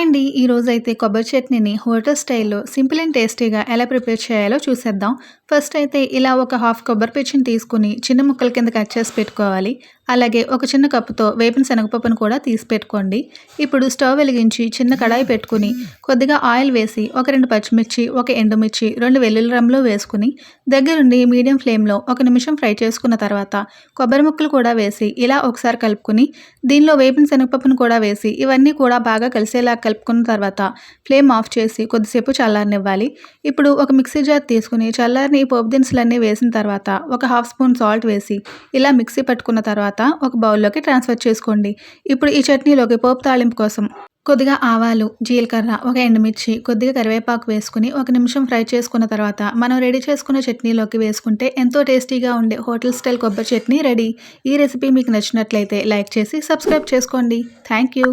అండి. ఈరోజైతే కొబ్బరి చట్నీని హోటల్ స్టైల్‌లో సింపుల్ అండ్ టేస్టీగా ఎలా ప్రిపేర్ చేయాలో చూసేద్దాం. ఫస్ట్ అయితే ఇలా ఒక హాఫ్ కొబ్బరి పీచుని తీసుకొని చిన్న ముక్కల కింద కట్ చేసి పెట్టుకోవాలి. అలాగే ఒక చిన్న కప్పుతో వేపిన శనగపప్పును కూడా తీసి పెట్టుకోండి. ఇప్పుడు స్టవ్ వెలిగించి చిన్న కడాయి పెట్టుకొని కొద్దిగా ఆయిల్ వేసి ఒక 2 పచ్చిమిర్చి, ఒక ఎండుమిర్చి, 2 వెల్లుల్లి రెమ్మలు వేసుకొని దగ్గరుండి మీడియం ఫ్లేమ్‌లో ఒక నిమిషం ఫ్రై చేసుకున్న తర్వాత కొబ్బరి ముక్కలు కూడా వేసి ఇలా ఒకసారి కలుపుకొని దీనిలో వేపిన శనగపప్పును కూడా వేసి ఇవన్నీ కూడా బాగా కలిసేలా కలుపుకున్న తర్వాత ఫ్లేమ్ ఆఫ్ చేసి కొద్దిసేపు చల్లారనివ్వాలి. ఇప్పుడు ఒక మిక్సీ జార్ తీసుకొని చల్లారిన ఈ పోపు దినుసులన్నీ వేసిన తర్వాత ఒక హాఫ్ స్పూన్ సాల్ట్ వేసి ఇలా మిక్సీ పట్టుకున్న తర్వాత ఒక బౌల్లోకి ట్రాన్స్ఫర్ చేసుకోండి. ఇప్పుడు ఈ చట్నీలోకి పోపు తాళింపు కోసం కొద్దిగా ఆవాలు, జీలకర్ర, ఒక ఎండుమిర్చి, కొద్దిగా కరివేపాకు వేసుకుని ఒక నిమిషం ఫ్రై చేసుకున్న తర్వాత మనం రెడీ చేసుకున్న చట్నీలోకి వేసుకుంటే ఎంతో టేస్టీగా ఉండే హోటల్ స్టైల్ కొబ్బరి చట్నీ రెడీ. ఈ రెసిపీ మీకు నచ్చినట్లయితే లైక్ చేసి సబ్స్క్రైబ్ చేసుకోండి. Thank you.